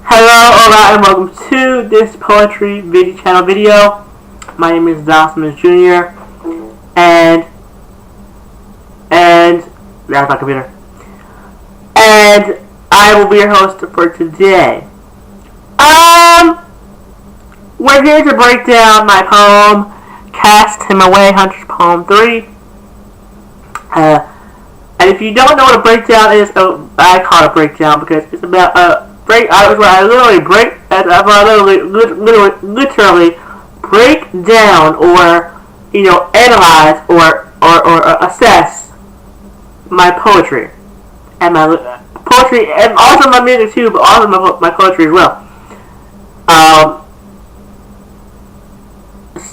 Hello, alright, and welcome to this poetry channel video. My name is Donald Simmons Jr. and that's my computer. And I will be your host for today. We're here to break down my poem, Cast Him Away, Hunter's Poem 3. And if you don't know what a breakdown is, I call it a breakdown because it's about I literally break down or analyze or assess my poetry and also my music too, but also my poetry as well.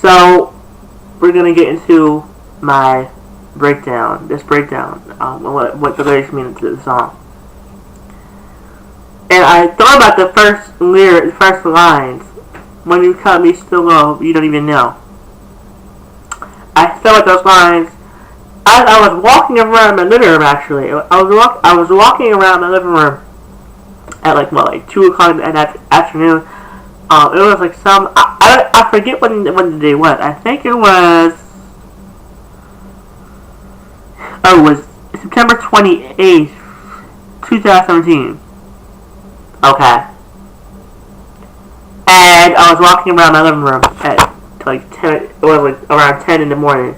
So we're gonna get into my breakdown. What the lyrics mean to the song. And I thought about the first lines. When you cut me so low, you don't even know. I thought about those lines as I was walking around my living room. Actually, I was walking around my living room at like 2 o'clock in that afternoon. It was like I forget when the day was. I think it was September 28th, 2017. Okay. And I was walking around my living room at like 10. It was like around 10 in the morning,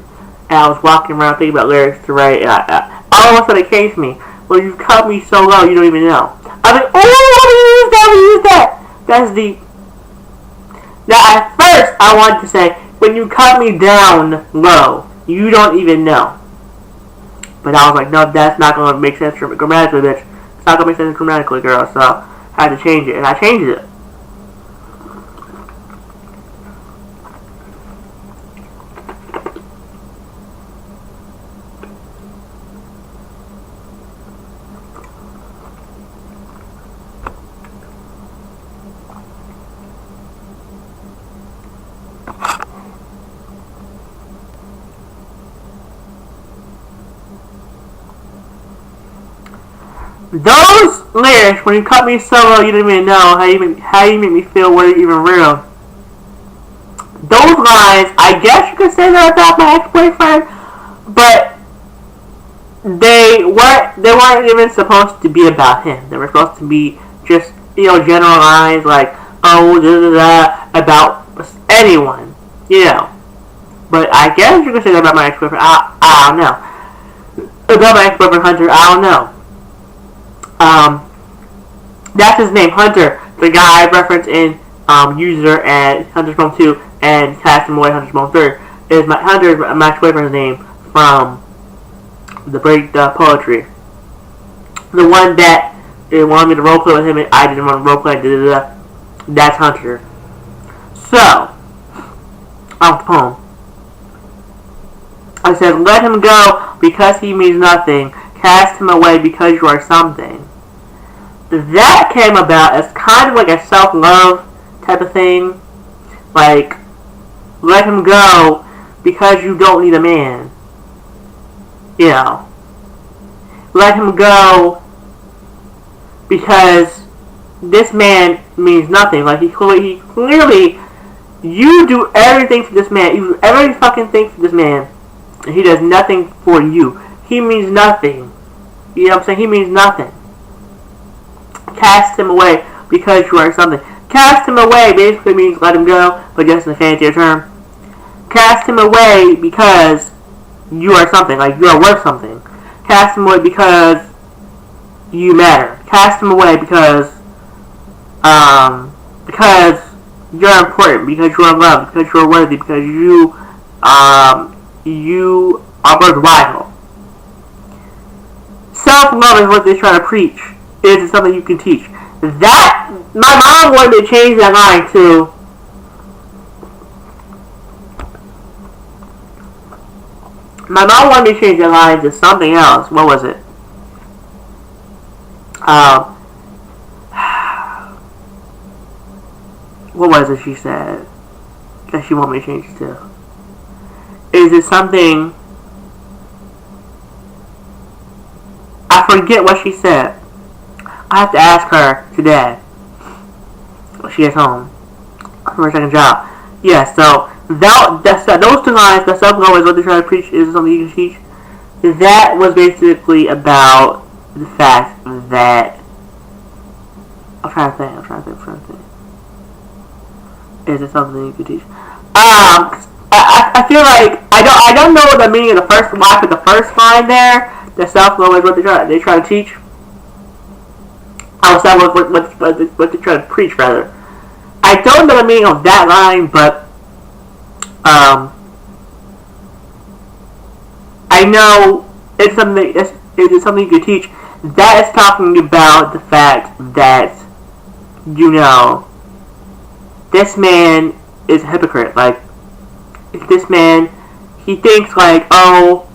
and I was walking around thinking about lyrics to write. And all of a sudden it came to me. Well, you cut me so low, you don't even know. I was like, oh, use that. That's the. Now at first I wanted to say, when you cut me down low, you don't even know. But I was like, no, that's not going to make sense grammatically, bitch. It's not going to make sense grammatically, girl. So I had to change it, and I changed it. Those lyrics, when you cut me so low, you didn't even know how you make me feel, were even real. Those lines, I guess you could say they're about my ex-boyfriend, but they weren't even supposed to be about him. They were supposed to be just general lines like about anyone, But I guess you could say that about my ex-boyfriend. I don't know. About my ex-boyfriend Hunter, I don't know. That's his name, Hunter. The guy I referenced in User and Hunter's Poem 2 and Cast Him Away, Hunter's Poem 3 is Hunter is my ex-boyfriend's name from the poetry. The one that they wanted me to roleplay with him and I didn't want to roleplay. That's Hunter. So, off the poem. I said, let him go because he means nothing. Cast him away because you are something. That came about as kind of like a self-love type of thing. Like, let him go because you don't need a man. Let him go because this man means nothing. Like, he clearly, you do everything for this man. You do every fucking thing for this man. And he does nothing for you. He means nothing. You know what I'm saying? He means nothing. Cast him away because you are something. Cast him away basically means let him go, but just in a fancier term. Cast him away because you are something, like you are worth something. Cast him away because you matter. Cast him away because you're important, because you are loved, because you are worthy, because you are worthwhile. Self-love is what they try to preach. It is something you can teach. That, my mom wanted me to change that line to, something else. What was it? What was it she said that she wanted me to change it to? Is it something, I forget what she said. I have to ask her today. she gets home from her second job. Yeah, so those two lines, the self-love is what they're trying to preach, is something you can teach. That was basically about the fact that I'm trying to think. Is it something you could teach? I feel like I don't know the meaning of the first line, but the first line there, the self-love is what they try to teach. I was saying what they try to preach, rather. I don't know the meaning of that line, but I know it's something. It's something you could teach. That is talking about the fact that, you know, this man is a hypocrite. Like, this man, he thinks like, oh,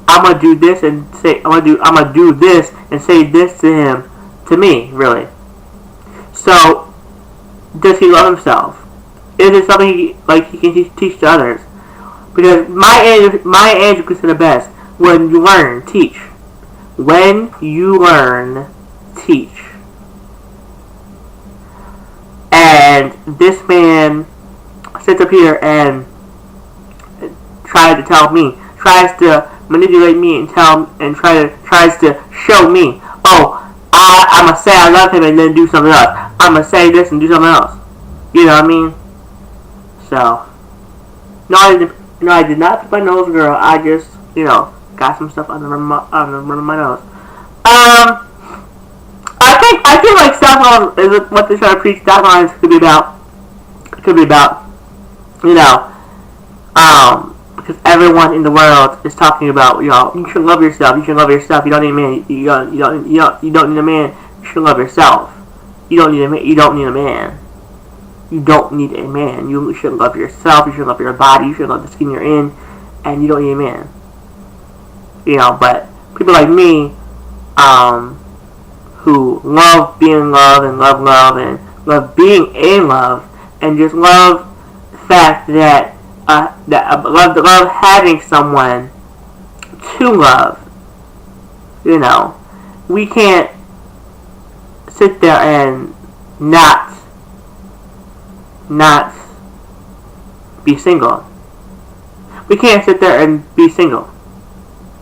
I'm gonna do this and say, I'm gonna do this and say this to him, to me, really. So, does he love himself? Is it something he can teach to others? Because my answer could say the best: when you learn, teach. When you learn, teach. And this man sits up here and tries to manipulate me and tries to show me, oh, I'm gonna say I love him and then do something else. I'm gonna say this and do something else. You know what I mean? So, no, I did not put my nose, girl. I just, you know, got some stuff on the rim of my nose. I feel like self-love is what they try to preach. That lines could be about, you know, because everyone in the world is talking about, you know, you should love yourself. You should love yourself. You don't need a man. You don't need a man. You should love yourself. You don't need a man. You don't need a man. You don't need a man. You should love yourself. You should love your body. You should love the skin you're in, and you don't need a man. You know, but people like me, who love being in love and love and love being in love and just love the fact that love having someone to love. You know, we can't sit there and not be single. We can't sit there and be single.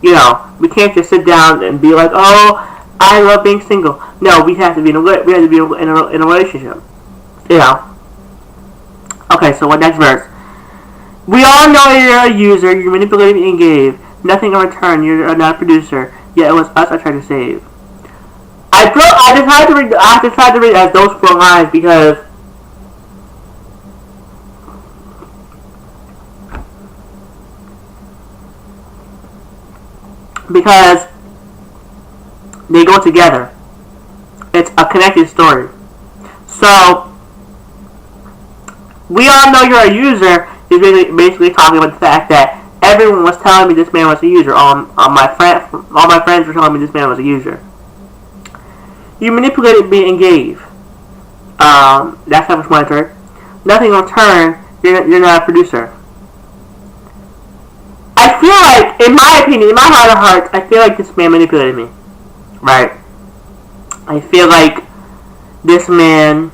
You know, we can't just sit down and be like, oh, I love being single. No, we have to be in a relationship. You know. Okay, so what next verse? We all know you're a user. You manipulated and gave nothing in return. You're not a producer. Yet it was us I tried to save. I decided to read as those 4 lines because they go together. It's a connected story. So, we all know you're a user is basically talking about the fact that everyone was telling me this man was a user. All my friends were telling me this man was a user. You manipulated me and gave. That's how much money I earned. Nothing in return. You're not a producer. I feel like, in my opinion, in my heart of hearts, I feel like this man manipulated me. Right? I feel like this man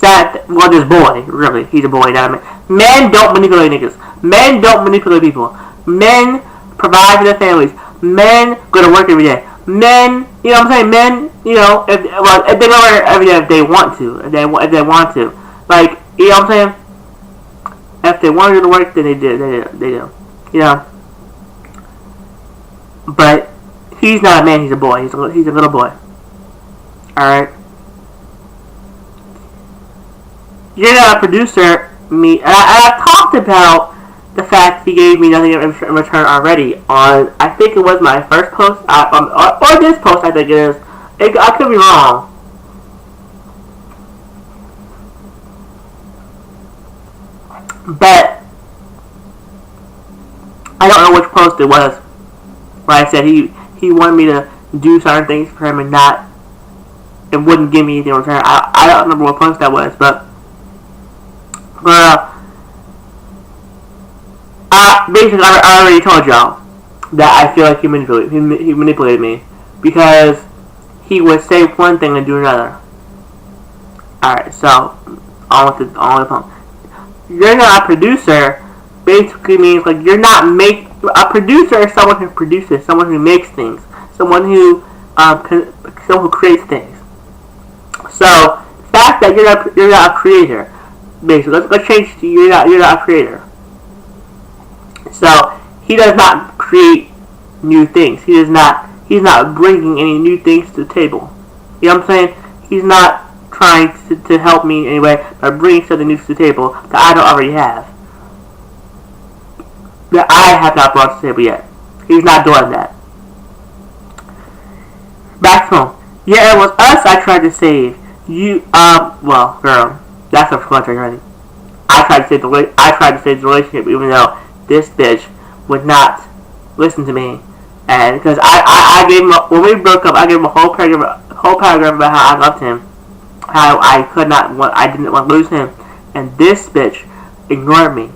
this boy, really, he's a boy, not a man. Men don't manipulate niggas. Men don't manipulate people. Men provide for their families. Men go to work every day. Men, you know what I'm saying? Men, you know, if they go to work every day if they want to. If they want to. Like, you know what I'm saying? If they want to go to work, then they do. You know? But he's not a man, he's a boy. He's a little boy. Alright? You're not a producer, me. And I've talked about the fact he gave me nothing in return already on, I think it was my first post, or this post, I think it is. I could be wrong. But I don't know which post it was where I said he wanted me to do certain things for him and wouldn't give me anything in return. I don't remember what post that was, but basically I already told y'all that I feel like he manipulated me because he would say one thing and do another. Alright, so on with the poem. You're not a producer basically means like you're not a producer is someone who produces, someone who makes things, someone who someone who creates things. So the fact that you're not a creator, basically, let's change to you're not a creator. So he does not create new things. He's not bringing any new things to the table. You know what I'm saying? He's not trying to help me in any way by bringing something new to the table that I don't already have. That I have not brought to the table yet. He's not doing that. Back to home. Yeah, it was us I tried to save. You, well, girl, that's a flutter already. I tried to save the relationship even though this bitch would not listen to me. And because I gave him, when we broke up, I gave him a whole paragraph about how I loved him. How I didn't want to lose him. And this bitch ignored me.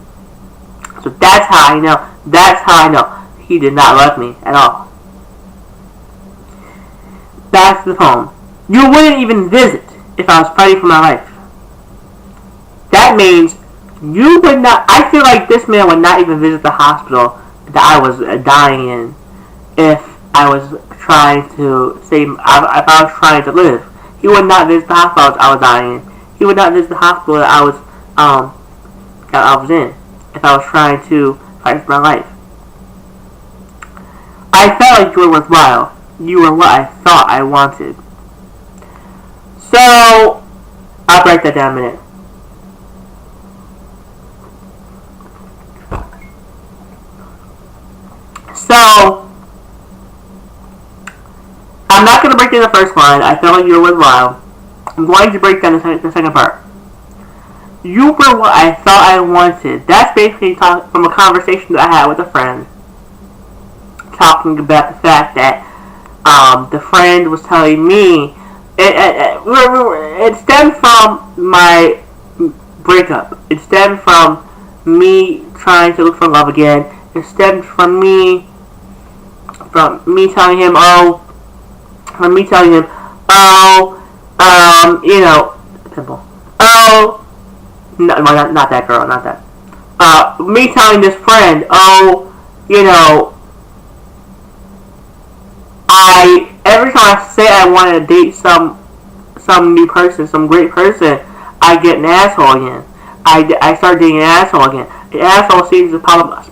So that's how I know he did not love me at all. Back to the poem. You wouldn't even visit if I was fighting for my life. That means you would not. I feel like this man would not even visit the hospital that I was dying in if I was trying to save. If I was trying to live, he would not visit the hospital I was dying in. He would not visit the hospital that I was in if I was trying to fight for my life. I felt like you were worthwhile. You were what I thought I wanted. So, I'll break that down a minute. So, I'm not going to break down the first line. I felt like you were worthwhile. I'm going to break down the second part. You were what I thought I wanted. That's basically from a conversation that I had with a friend. Talking about the fact that the friend was telling me it stemmed from my breakup. It stemmed from me trying to look for love again. It stemmed from me telling him, you know, simple. No, not that girl, not that. Me telling this friend, you know, every time I say I want to date some new person, some great person, I get an asshole again. I start dating an asshole again. The asshole seems to pop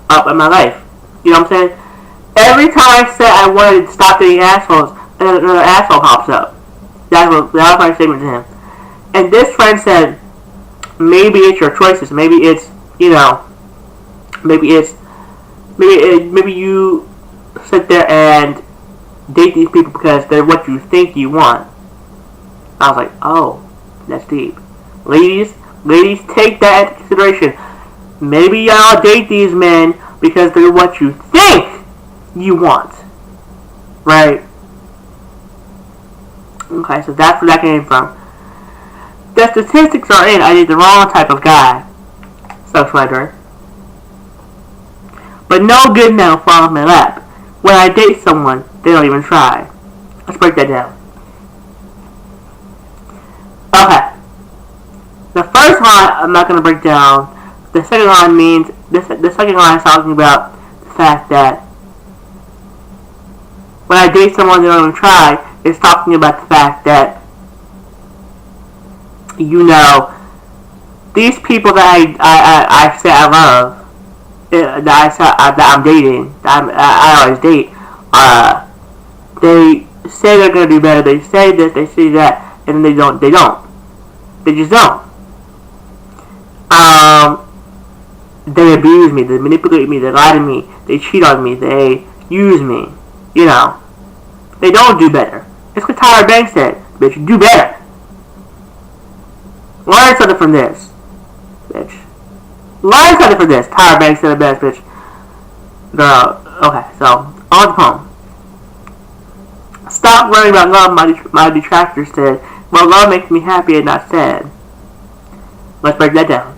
up in my life. You know what I'm saying? Every time I say I wanted to stop dating assholes, another asshole pops up. That was my statement to him. And this friend said, maybe it's your choices. Maybe it's, you know, maybe you sit there and date these people because they're what you think you want. I was like, oh, that's deep. Ladies, take that into consideration. Maybe y'all date these men because they're what you think you want. Right? Okay, so that's where that came from. The statistics are in. I did the wrong type of guy. Subscriber. But no good now fall on my lap. When I date someone, they don't even try. Let's break that down. Okay. The first line I'm not going to break down. The second line means, the second line is talking about the fact that when I date someone they don't even try, it's talking about the fact that, you know, these people that I say I love, that I'm dating, that I always date, they say they're going to do better, they say this, they say that, and they don't. They just don't. They abuse me, they manipulate me, they lie to me, they cheat on me, they use me, you know. They don't do better. It's what Tyra Banks said, bitch, do better. Learn something from this, bitch. Learn something from this. Tyra Banks said it best, bitch. Girl, okay, so, on the poem. Stop worrying about love, my detractor said. Well, love makes me happy and not sad. Let's break that down.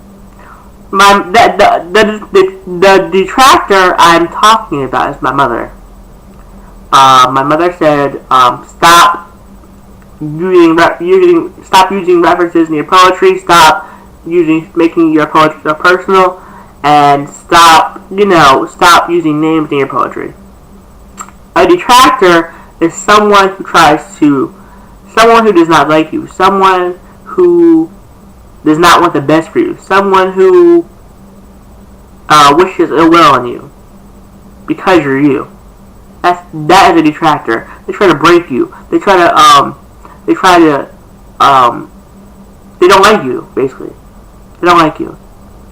The detractor I'm talking about is my mother. My mother said, stop stop using references in your poetry. Stop making your poetry so personal, and stop using names in your poetry. A detractor is someone who does not like you, someone who does not want the best for you, someone who wishes ill will on you because you're you. That is a detractor. They try to break you. They don't like you, basically. They don't like you.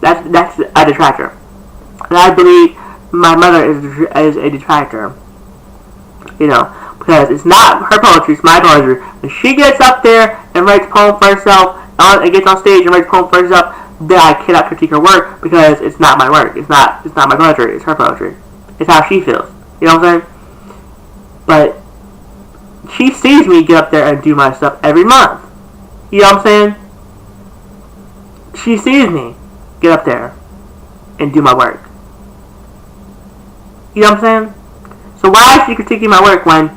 That's a detractor. And I believe my mother is a detractor. Because it's not her poetry, it's my poetry. When she gets up there and writes a poem for herself, and gets on stage and writes a poem for herself, then I cannot critique her work because it's not my work. It's not my poetry. It's her poetry. It's how she feels. You know what I'm saying? But she sees me get up there and do my stuff every month. You know what I'm saying? She sees me get up there and do my work. You know what I'm saying? So why is she critiquing my work when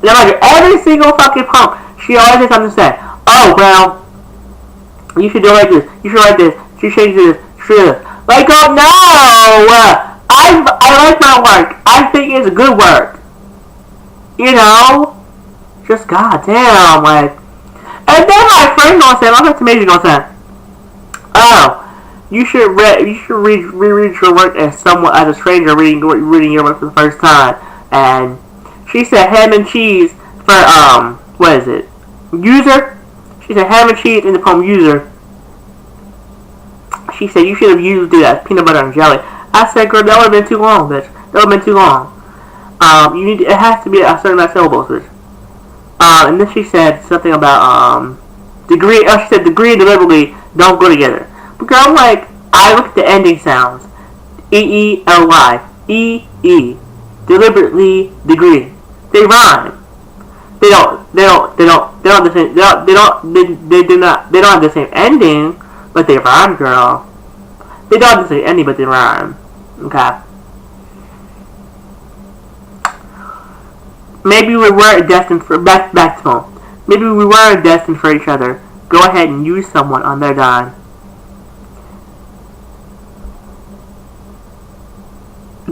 every single fucking poem she always has something to say? Oh, well, you should do it like this. You should write this. You should change this. You should do this. Like, oh no! I like my work. I think it's good work. Just goddamn, like. And then my friend gonna say, my teammate gonna say, oh, you should reread your work as a stranger reading your work for the first time. And she said ham and cheese for what is it? User. She said ham and cheese in the poem User. She said you should have used it as peanut butter and jelly. I said, girl, that would have been too long, bitch. That would have been too long. It has to be a certain amount of syllables, bitch. And then she said something about degree. Oh, she said degree and deliberately don't go together. But girl, I'm like, I look at the ending sounds. E-E-L-Y. E-E. Deliberately degree. They rhyme. They don't have the same. They don't have the same ending, but they rhyme, girl. They don't have the same ending, but they rhyme. Okay. Maybe we weren't destined for back to home. Maybe we weren't destined for each other. Go ahead and use someone on their dime.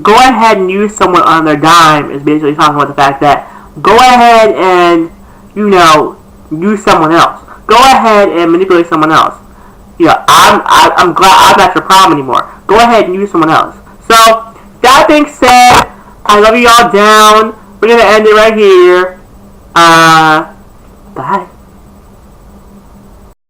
Go ahead and use someone on their dime is basically talking about the fact that go ahead and use someone else. Go ahead and manipulate someone else. I'm glad I'm not your problem anymore. Go ahead and use someone else. So that being said, I love you all down. We're gonna end it right here. Bye.